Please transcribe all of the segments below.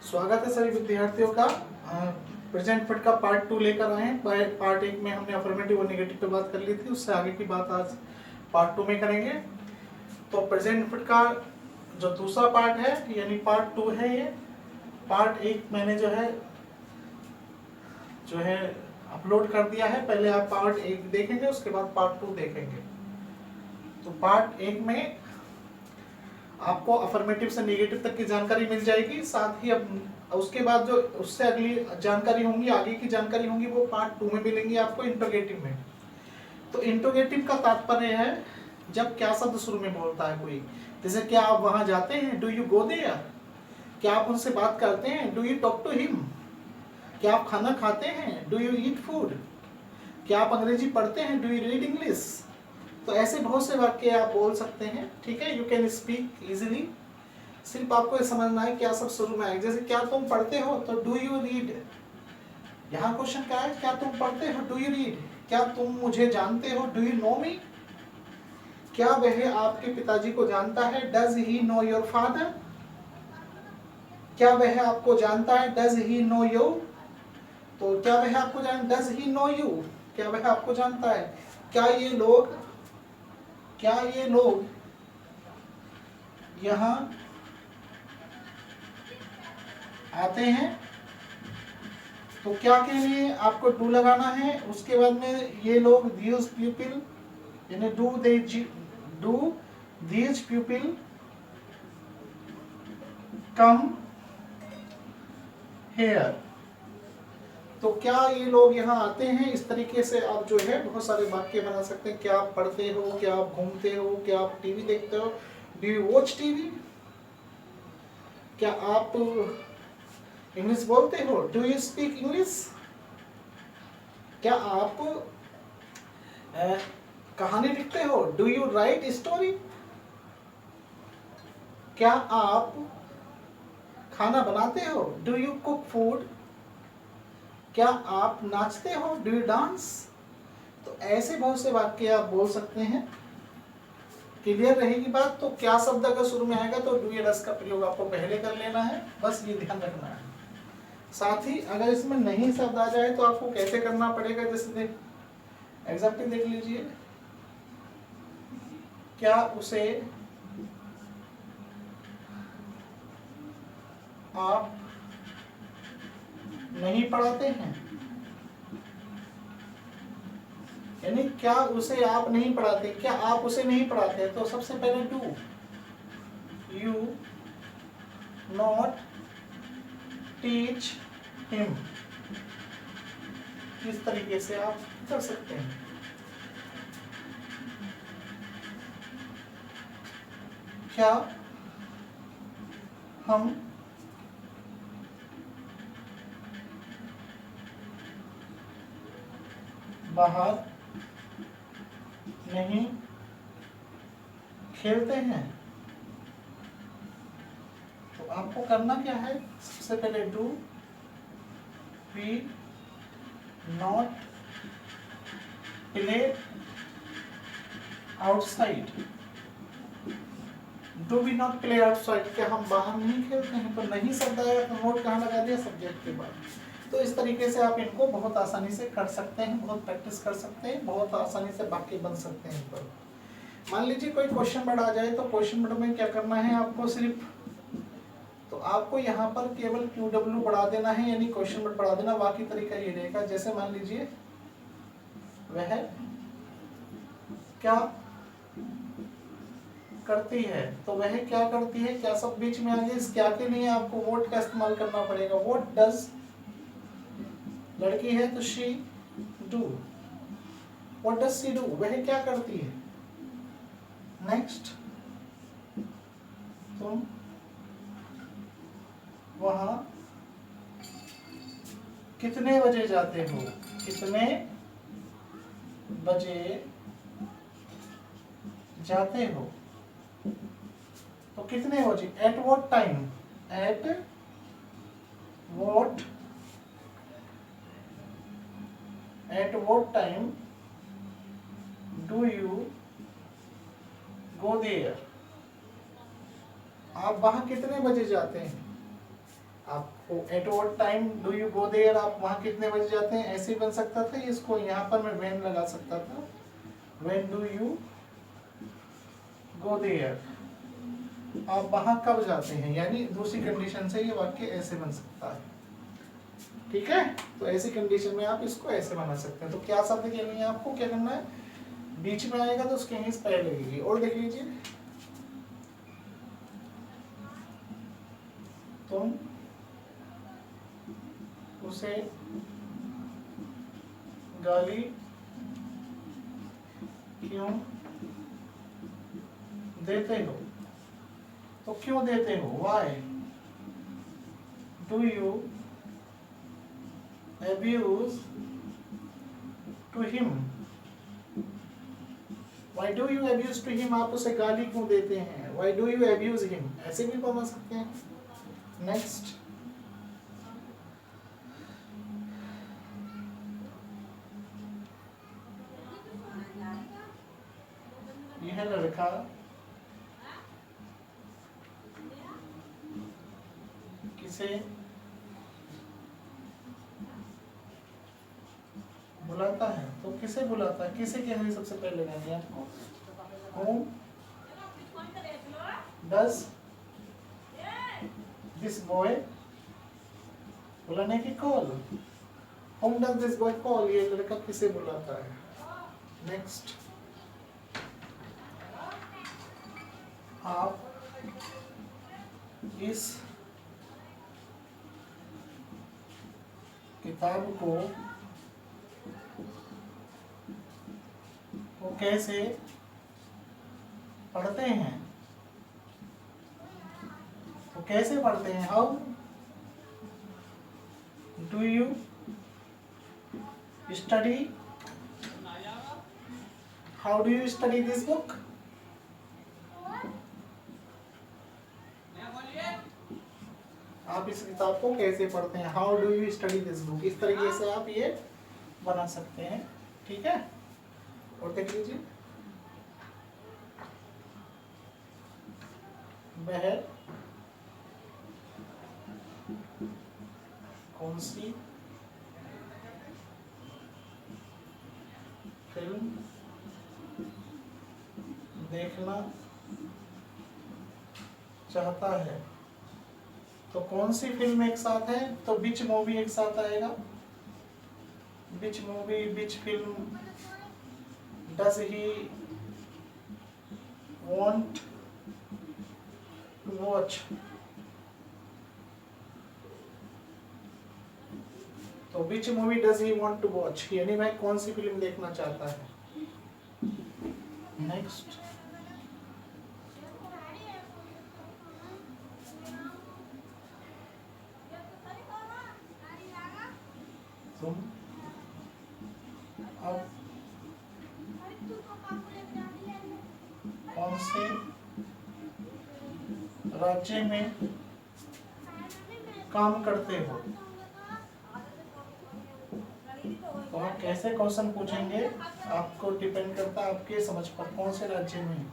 स्वागत है सभी विद्यार्थियों का। प्रेजेंट फिट का पार्ट 2 लेकर आए हैं। पार्ट 1 में हमने अफर्मेटिव और नेगेटिव पे बात कर ली थी, उससे आगे की बात आज पार्ट 2 में करेंगे। तो प्रेजेंट फिट का जो दूसरा पार्ट है यानी पार्ट 2 है, ये पार्ट 1 मैंने जो है अपलोड कर दिया है। पहले आप पार्ट 1 देखेंगे, उसके बाद पार्ट 2 देखेंगे। तो पार्ट 1 में आपको अफर्मेटिव से नेगेटिव तक की जानकारी मिल जाएगी, साथ ही अब उसके बाद जो उससे अगली जानकारी होंगी, आगे की जानकारी होंगी, वो पार्ट 2 में मिलेंगी आपको इंट्रोगेटिव में। तो इंट्रोगेटिव का तात्पर्य है जब क्या शब्द शुरू में बोलता है कोई, जैसे क्या आप वहां जाते हैं, डू यू गो देयर, क्या आप उनसे बात करते हैं, do you talk to him, क्या आप खाना खाते हैं, डू यू ईट फूड, क्या आप अंग्रेजी पढ़ते हैं, डू यू रीड इंग्लिश। तो ऐसे बहुत से वाक्य आप बोल सकते हैं, ठीक है। You can speak easily. सिर्फ आपको ये समझना है क्या सब शुरू में आए। जैसे क्या तुम पढ़ते हो, तो डू यू रीड। यहाँ क्वेश्चन क्या है, क्या तुम पढ़ते हो, डू यू रीड। क्या तुम मुझे जानते हो, डू यू नो मी। क्या वह आपके पिताजी को जानता है, does he know your father. क्या वह आपको जानता है, डज ही नो यू। तो क्या वह आपको जानता है, डज ही नो यू, क्या वह आपको जानता है। क्या ये लोग यहाँ आते हैं। तो क्या के लिए आपको डू लगाना है, उसके बाद में ये लोग these people यानी do these people come here। तो क्या ये लोग यहाँ आते हैं। इस तरीके से आप जो है बहुत सारे वाक्य बना सकते हैं। क्या आप पढ़ते हो, क्या आप घूमते हो, क्या आप टीवी देखते हो, डू यू वॉच टीवी। क्या आप इंग्लिश बोलते हो, डू यू स्पीक इंग्लिश। क्या आप कहानी लिखते हो, डू यू राइट स्टोरी। क्या आप खाना बनाते हो, डू यू कुक फूड। क्या आप नाचते हो, डू यू डांस। तो ऐसे बहुत से वाक्य आप बोल सकते हैं। क्लियर रहेगी बात। तो क्या शब्द अगर शुरू में आएगा तो डू या डस का प्रयोग आपको पहले कर लेना है, बस ये ध्यान रखना है। साथ ही अगर इसमें नहीं शब्द आ जाए तो आपको कैसे करना पड़ेगा, जैसे एग्जाम्पल देख लीजिए। क्या उसे आप नहीं पढ़ाते हैं, यानी क्या उसे आप नहीं पढ़ाते, क्या आप उसे नहीं पढ़ाते। तो सबसे पहले do you not teach him, इस तरीके से आप कर सकते हैं। क्या हम बाहर नहीं खेलते हैं। तो आपको करना क्या है, सबसे पहले do we not play outside. Do we not play outside, क्या हम बाहर नहीं खेलते हैं। तो नहीं शब्द आया तो नोट कहाँ लगा दिया, सब्जेक्ट के बाद। तो इस तरीके से आप इनको बहुत आसानी से कर सकते हैं, बहुत प्रैक्टिस कर सकते हैं, बहुत आसानी से वाक्य बन सकते हैं इन पर। मान लीजिए कोई क्वेश्चन वर्ड आ जाए, तो क्वेश्चन वर्ड में क्या करना है आपको, सिर्फ तो आपको यहाँ पर केवल QW बढ़ा देना है, यानी क्वेश्चन वर्ड बढ़ा देना। बाकी तरीका ये रहेगा, जैसे मान लीजिए वह क्या करती है, तो वह क्या करती है, क्या सब बीच में आ गया। इस क्या के लिए आपको वोट का इस्तेमाल करना पड़ेगा। वोट डज, लड़की है तो she do, what does she do, वह क्या करती है। नेक्स्ट, तुम वहां कितने बजे जाते हो, कितने बजे जाते हो। तो कितने बजे, at what time, at what time do you go there, आप वहां कितने बजे जाते हैं। आपको at what time do you go there, आप वहाँ कितने बजे जाते हैं, ऐसे बन सकता था। इसको यहाँ पर मैं व्हेन लगा सकता था, when do you go there, आप वहाँ कब जाते हैं, यानी दूसरी कंडीशन से ये वाक्य ऐसे बन सकता है। ठीक है, तो ऐसी कंडीशन में आप इसको ऐसे बना सकते हैं। तो क्या शब्द के लिए आपको क्या करना है, बीच में आएगा तो उसके इंग्लिश पहले लगेगी। और देख लीजिए, तुम उसे गाली क्यों देते हो, तो क्यों देते हो, why do you abuse to him, why do you abuse to him, आप उसे गाली क्यों देते हैं, why do you abuse him, ऐसे भी बना सकते हैं। नेक्स्ट, यह लड़का किसे बुलाता है, तो किसे बुलाता है, किसे कहने सबसे पहले लगानी है आपको, whom does this boy बुलाने की call, whom does this boy call, ये लड़का किसे बुलाता है। नेक्स्ट, आप इस किताब को वो कैसे पढ़ते हैं, तो कैसे पढ़ते हैं, how do you study, how do you study this book, आप इस किताब को कैसे पढ़ते हैं, how do you study this book, इस तरीके से आप ये बना सकते हैं। ठीक है, और देख लीजिए, वह कौन सी फिल्म देखना चाहता है, तो कौन सी फिल्म एक साथ है, तो विच मूवी एक साथ आएगा, which movie, which film, does he want to watch, तो which movie does he want to watch, यानी वह कौन सी फिल्म देखना चाहता है। नेक्स्ट, तुम अब कौन से राज्य में काम करते हो, तो आप कैसे क्वेश्चन पूछेंगे, आपको डिपेंड करता है आपके समझ पर, कौन से राज्य में,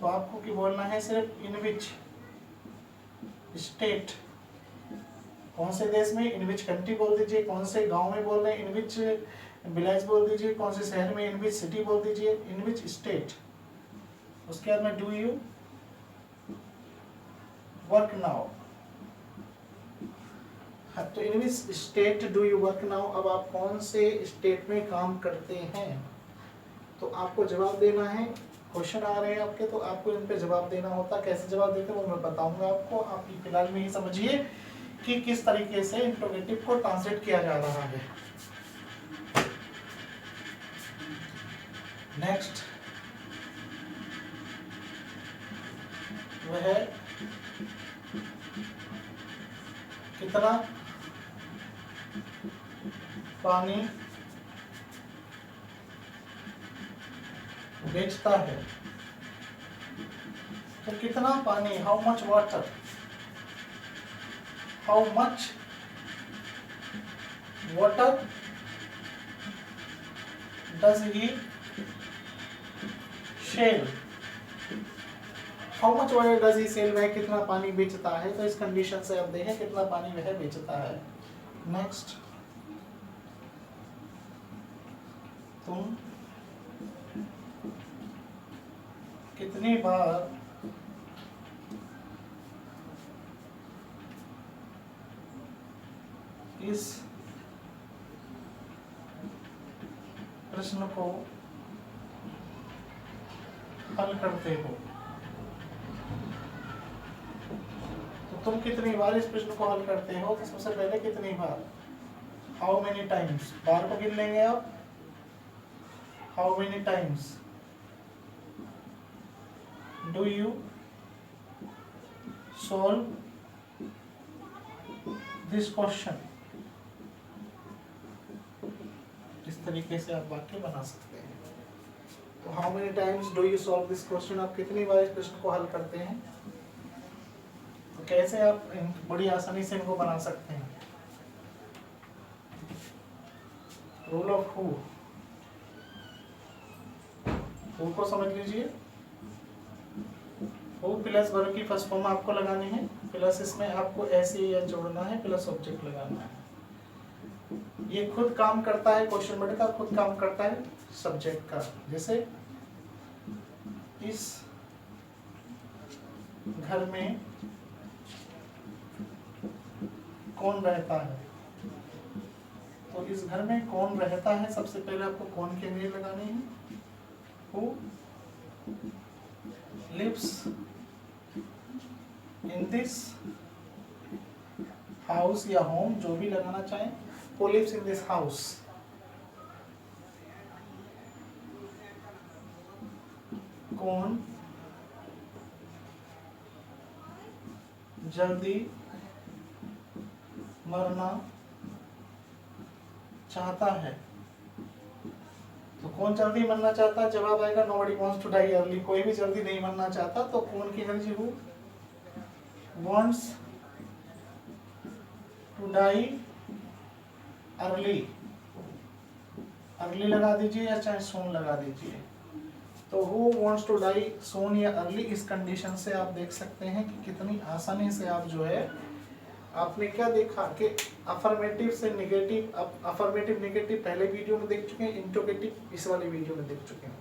तो आपको क्या बोलना है, सिर्फ इन विच स्टेट, कौन से देश में, इन विच कंट्री बोल दीजिए, कौन से गांव में बोल रहे हैं, इन विच विलेज बोल दीजिए, कौन से शहर में, इन विच सिटी बोल दीजिए, इन विच स्टेट। उसके बाद में डू यू वर्क नाउ, तो in which state do you work now, अब आप कौन से स्टेट में काम करते हैं, तो आपको जवाब देना है। क्वेश्चन आ रहे हैं आपके, तो आपको इन पे जवाब देना होता, कैसे जवाब देते हैं वो मैं बताऊंगा आपको। आप फिलहाल में ही समझिए कि किस तरीके से इंट्रोगेटिव को ट्रांसलेट किया जा रहा है। नेक्स्ट, वह कितना पानी बेचता है, तो कितना पानी, how much water, how much water does he sell, how much water does he sell, वह कितना पानी बेचता है। तो इस कंडीशन से आप देखें कितना पानी वह बेचता है। नेक्स्ट, तुम कितनी बार इस प्रश्न को हल करते हो। तो तुम कितनी बार इस प्रश्न को हल करते हो। तो सबसे पहले कितनी बार, हाउ मेनी टाइम्स, बार को गिन लेंगे आप। How many times do you solve this question. इस तरीके से आप वाक्य बना सकते हैं। तो how many times do you solve this question, आप कितनी बार इस प्रश्न को हल करते हैं। तो कैसे आप बड़ी आसानी से इनको बना सकते हैं। रूल ऑफ हू को समझ लीजिए। हु प्लस वर्ब की फर्स्ट फॉर्म आपको लगानी है, प्लस इसमें आपको ऐसे या जोड़ना है, प्लस ऑब्जेक्ट लगाना है। ये खुद काम करता है, क्वेश्चन वर्ड का खुद काम करता है सब्जेक्ट का। जैसे इस घर में कौन रहता है। तो इस घर में कौन रहता है, सबसे पहले आपको कौन के लिए लगानी है। Who lives in this house या होम, जो भी लगाना चाहें। Who lives in this house. कौन जल्दी मरना चाहता है। तो कौन जल्दी मरना चाहता है, जवाब आएगा nobody wants to die early, कोई भी जल्दी नहीं मरना चाहता। तो कौन की energy, who wants to die early, early लगा दीजिए या चाहे सोन लगा दीजिए। तो who wants to die soon या अर्ली, इस कंडीशन से आप देख सकते हैं कि कितनी आसानी से आप जो है, आपने क्या देखा कि अफर्मेटिव से निगेटिव, अफर्मेटिव निगेटिव पहले वीडियो में देख चुके हैं, इंट्रोगेटिव इस वाली वीडियो में देख चुके हैं।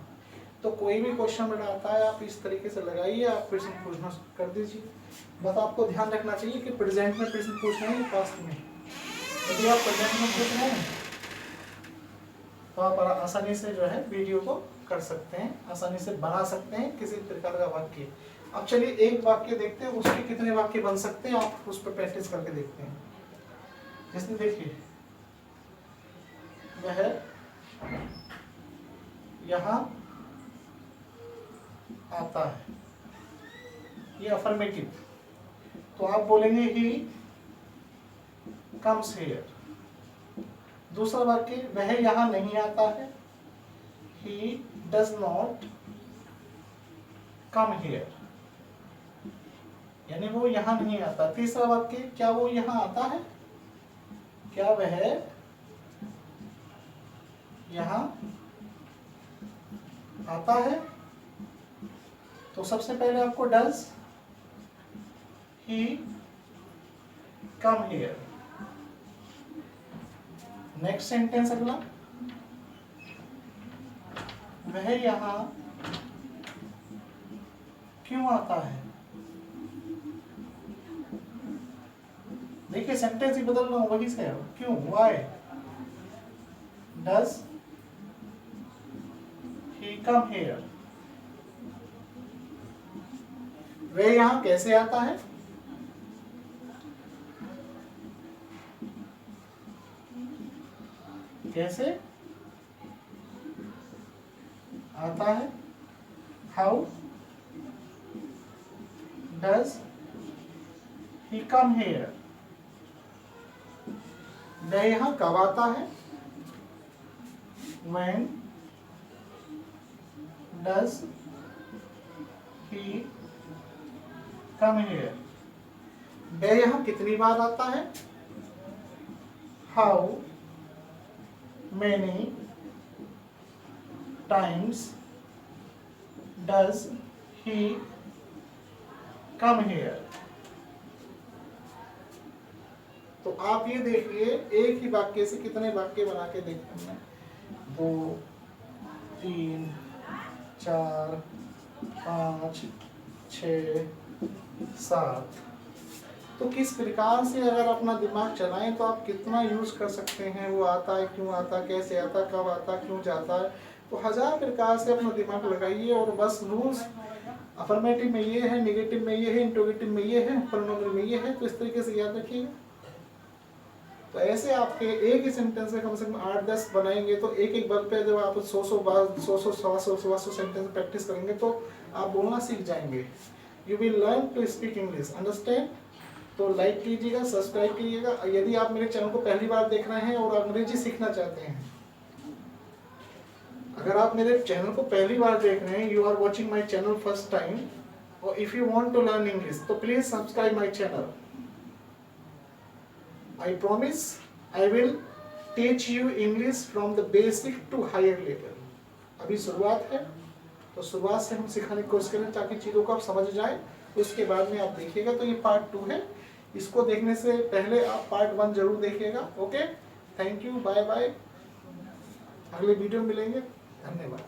तो कोई भी क्वेश्चन बना आता है आप इस तरीके से लगाइए, आप प्रश्न पूछना कर दीजिए। बस आपको ध्यान रखना चाहिए कि प्रेजेंट में प्रश्न पूछना है, पास्ट में। यदि आप प्रेजेंट में पूछ रहे हैं तो आप आसानी से जो है वीडियो को कर सकते हैं, आसानी से बना सकते हैं किसी प्रकार का वाक्य। अब चलिए एक वाक्य देखते हैं, उसके कितने वाक्य बन सकते हैं, आप उस पर प्रैक्टिस करके देखते हैं। जैसे देखिए, वह यहाँ आता है, ये अफर्मेटिव। तो आप बोलेंगे ही कम्स हियर। दूसरा वाक्य, वह यहाँ नहीं आता है, he does not come here, यानी वो यहाँ नहीं आता। तीसरा वाक्य, क्या वो यहाँ आता है, क्या वह यहाँ आता है। तो सबसे पहले आपको does he come here. Next sentence अगला, वह यहाँ क्यों आता है। देखिए सेंटेंस ही बदल रहा हूं, वही से क्यों, why does he come here. वह यहाँ कैसे आता है, कैसे आता है। How does he come here. वह यहाँ कब आता है, when does he come here। वह यहाँ कितनी बार आता है, how many times does he come here. तो आप ये देखिए एक ही वाक्य से कितने वाक्य बना के देखते हैं, 2 3 4 5 6 7। तो किस प्रकार से अगर अपना दिमाग चलाएं तो आप कितना यूज कर सकते हैं, वो आता है, क्यों आता, कैसे आता, कब आता, क्यों जाता है। तो 1000 प्रकार से अपना दिमाग लगाइए और बस रूल्स अफर्मेटिव में ये है, नेगेटिव में ये है, इंट्रोगेटिव में ये है, प्रोनोमिनल में ये है, तो इस तरीके से याद रखिएगा। तो ऐसे आपके एक ही सेंटेंस में कम से कम 8-10 बनाएंगे तो एक एक वर्ड पे जब आप 100 बार 100 सेंटेंस प्रैक्टिस करेंगे तो आप बोलना सीख जाएंगे। You will learn to speak English, understand. तो लाइक कीजिएगा, सब्सक्राइब कीजिएगा। यदि आप मेरे चैनल को पहली बार देख रहे हैं और अंग्रेजी सीखना चाहते हैं, अगर आप मेरे चैनल को पहली बार देख रहे हैं, you are watching my channel first time, और if you want to learn English तो please subscribe my channel. I promise I will teach you English from the basic to higher level। अभी शुरुआत है तो शुरुआत से हम सिखाने की कोशिश करें ताकि चीज़ों को आप समझ जाएं। उसके बाद में आप देखिएगा। तो ये पार्ट 2 है, इसको देखने से पहले आप पार्ट 1 जरूर देखिएगा। Okay, thank you, bye bye, अगले वीडियो में मिलेंगे, धन्यवाद।